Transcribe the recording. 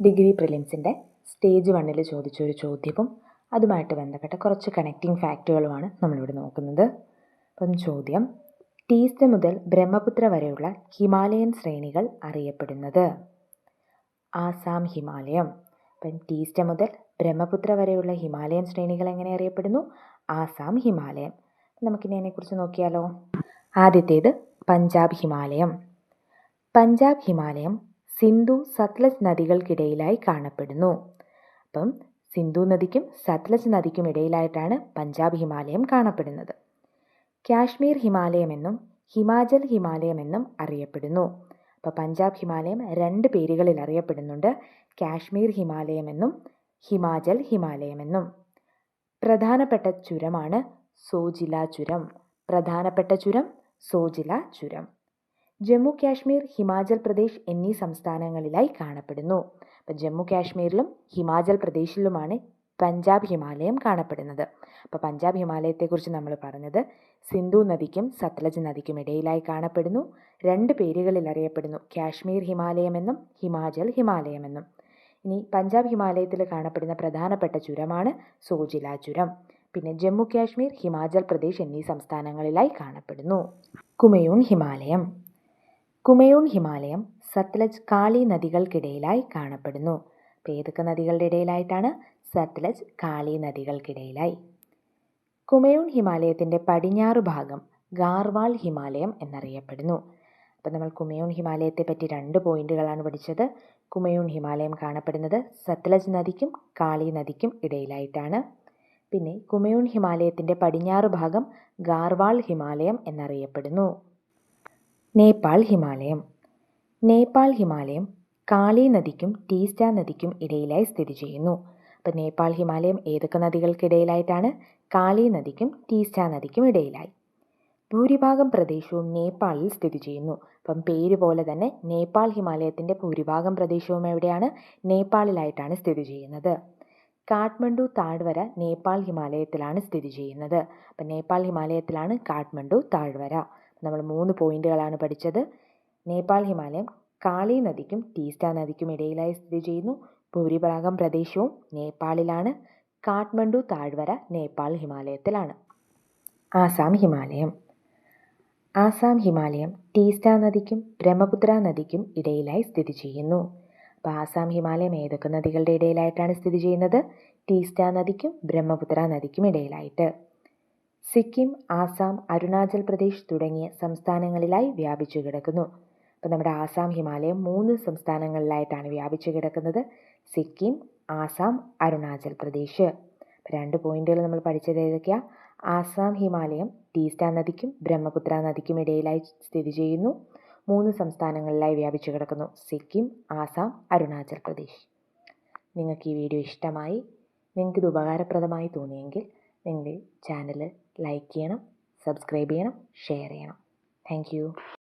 Degree പ്രിലിംസിൻ്റെ stage 1 ചോദിച്ചൊരു ചോദ്യവും അതുമായിട്ട് ബന്ധപ്പെട്ട കുറച്ച് കണക്റ്റിംഗ് ഫാക്റ്റുകളുമാണ് നമ്മളിവിടെ നോക്കുന്നത്. അപ്പം ചോദ്യം, ടീസ്റ്റ് മുതൽ ബ്രഹ്മപുത്ര വരെയുള്ള ഹിമാലയൻ ശ്രേണികൾ അറിയപ്പെടുന്നത്? ആസാം ഹിമാലയം. അപ്പം ടീസ്റ്റ് മുതൽ ബ്രഹ്മപുത്ര വരെയുള്ള ഹിമാലയൻ ശ്രേണികൾ എങ്ങനെ അറിയപ്പെടുന്നു? ആസാം ഹിമാലയം. നമുക്കിനി അതിനെക്കുറിച്ച് നോക്കിയാലോ. ആദ്യത്തേത് പഞ്ചാബ് ഹിമാലയം. പഞ്ചാബ് ഹിമാലയം സിന്ധു സത്ലജ് നദികൾക്കിടയിലായി കാണപ്പെടുന്നു. അപ്പം സിന്ധു നദിക്കും സത്ലജ് നദിക്കും ഇടയിലായിട്ടാണ് പഞ്ചാബ് ഹിമാലയം കാണപ്പെടുന്നത്. കാശ്മീർ ഹിമാലയം എന്നും ഹിമാചൽ ഹിമാലയം എന്നും അറിയപ്പെടുന്നു. അപ്പോൾ പഞ്ചാബ് ഹിമാലയം 2 പേരുകളിൽ അറിയപ്പെടുന്നുണ്ട്, കാശ്മീർ ഹിമാലയം എന്നും ഹിമാചൽ ഹിമാലയം എന്നും. പ്രധാനപ്പെട്ട ചുരമാണ് സോജില ചുരം. പ്രധാനപ്പെട്ട ചുരം സോജില ചുരം. ജമ്മു കാശ്മീർ, ഹിമാചൽ പ്രദേശ് എന്നീ സംസ്ഥാനങ്ങളിലായി കാണപ്പെടുന്നു. അപ്പോൾ ജമ്മു കാശ്മീരിലും ഹിമാചൽ പ്രദേശിലുമാണ് പഞ്ചാബ് ഹിമാലയം കാണപ്പെടുന്നത്. അപ്പോൾ പഞ്ചാബ് ഹിമാലയത്തെക്കുറിച്ച് നമ്മൾ പറഞ്ഞത് സിന്ധു നദിക്കും സത്ലജ് നദിക്കും ഇടയിലായി കാണപ്പെടുന്നു, 2 പേരുകളിൽ അറിയപ്പെടുന്നു, കാശ്മീർ ഹിമാലയം എന്നും ഹിമാചൽ ഹിമാലയം എന്നും. ഇനി പഞ്ചാബ് ഹിമാലയത്തിൽ കാണപ്പെടുന്ന പ്രധാനപ്പെട്ട ചുരമാണ് സോജില ചുരം. പിന്നെ ജമ്മു കാശ്മീർ, ഹിമാചൽ പ്രദേശ് എന്നീ സംസ്ഥാനങ്ങളിലായി കാണപ്പെടുന്നു. കുമയൂൺ ഹിമാലയം. കുമയൂൺ ഹിമാലയം സത്ലജ്, കാളി നദികൾക്കിടയിലായി കാണപ്പെടുന്നു. അപ്പോൾ ഏതൊക്കെ നദികളുടെ ഇടയിലായിട്ടാണ്? സത്ലജ്, കാളി നദികൾക്കിടയിലായി. കുമയൂൺ ഹിമാലയത്തിൻ്റെ പടിഞ്ഞാറ് ഭാഗം ഗാർവാൾ ഹിമാലയം എന്നറിയപ്പെടുന്നു. അപ്പോൾ നമ്മൾ കുമയൂൺ ഹിമാലയത്തെ പറ്റി 2 പോയിന്റുകളാണ് പഠിച്ചത്. കുമയൂൺ ഹിമാലയം കാണപ്പെടുന്നത് സത്ലജ് നദിക്കും കാളി നദിക്കും ഇടയിലായിട്ടാണ്. പിന്നെ കുമയൂൺ ഹിമാലയത്തിൻ്റെ പടിഞ്ഞാറ് ഭാഗം ഗാർവാൾ ഹിമാലയം എന്നറിയപ്പെടുന്നു. നേപ്പാൾ ഹിമാലയം. നേപ്പാൾ ഹിമാലയം കാളി നദിക്കും ടീസ്റ്റ നദിക്കും ഇടയിലായി സ്ഥിതി ചെയ്യുന്നു. അപ്പോൾ നേപ്പാൾ ഹിമാലയം ഏതൊക്കെ നദികൾക്കിടയിലായിട്ടാണ്? കാളി നദിക്കും ടീസ്റ്റ നദിക്കും ഇടയിലായി. ഭൂരിഭാഗം പ്രദേശവും നേപ്പാളിൽ സ്ഥിതി ചെയ്യുന്നു. അപ്പം പേര് പോലെ തന്നെ നേപ്പാൾ ഹിമാലയത്തിൻ്റെ ഭൂരിഭാഗം പ്രദേശവും എവിടെയാണ്? നേപ്പാളിലായിട്ടാണ് സ്ഥിതി ചെയ്യുന്നത്. കാഠ്മണ്ഡു താഴ്വര നേപ്പാൾ ഹിമാലയത്തിലാണ് സ്ഥിതി ചെയ്യുന്നത്. അപ്പം നേപ്പാൾ ഹിമാലയത്തിലാണ് കാഠ്മണ്ഡു താഴ്വര. നമ്മൾ 3 പോയിന്റുകളാണ് പഠിച്ചത്. നേപ്പാൾ ഹിമാലയം കാളി നദിക്കും ടീസ്റ്റ നദിക്കും ഇടയിലായി സ്ഥിതി ചെയ്യുന്നു. ഭൂരിഭാഗം പ്രദേശവും നേപ്പാളിലാണ്. കാഠ്മണ്ഡു താഴ്വര നേപ്പാൾ ഹിമാലയത്തിലാണ്. ആസാം ഹിമാലയം. ആസാം ഹിമാലയം ടീസ്റ്റ നദിക്കും ബ്രഹ്മപുത്ര നദിക്കും ഇടയിലായി സ്ഥിതി ചെയ്യുന്നു. അപ്പോൾ ആസാം ഹിമാലയം ഏതൊക്കെ നദികളുടെ ഇടയിലായിട്ടാണ് സ്ഥിതി ചെയ്യുന്നത്? ടീസ്റ്റ നദിക്കും ബ്രഹ്മപുത്ര നദിക്കും ഇടയിലായിട്ട്. സിക്കിം, ആസാം, അരുണാചൽ പ്രദേശ് തുടങ്ങിയ സംസ്ഥാനങ്ങളിലായി വ്യാപിച്ചു കിടക്കുന്നു. അപ്പോൾ നമ്മുടെ ആസാം ഹിമാലയം 3 സംസ്ഥാനങ്ങളിലായിട്ടാണ് വ്യാപിച്ചു കിടക്കുന്നത്. സിക്കിം, ആസാം, അരുണാചൽ പ്രദേശ്. 2 പോയിന്റുകൾ നമ്മൾ പഠിച്ചത് ഏതൊക്കെയാണ്? ആസാം ഹിമാലയം ടീസ്റ്റ നദിക്കും ബ്രഹ്മപുത്ര നദിക്കും ഇടയിലായി സ്ഥിതി ചെയ്യുന്നു. 3 സംസ്ഥാനങ്ങളിലായി വ്യാപിച്ചു കിടക്കുന്നു. സിക്കിം, ആസാം, അരുണാചൽ പ്രദേശ്. നിങ്ങൾക്ക് ഈ വീഡിയോ ഇഷ്ടമായി, നിങ്ങൾക്കിത് ഉപകാരപ്രദമായി തോന്നിയെങ്കിൽ നിങ്ങളുടെ ചാനൽ ലൈക്ക് ചെയ്യണം, സബ്സ്ക്രൈബ് ചെയ്യണം, ഷെയർ ചെയ്യണം. Thank you.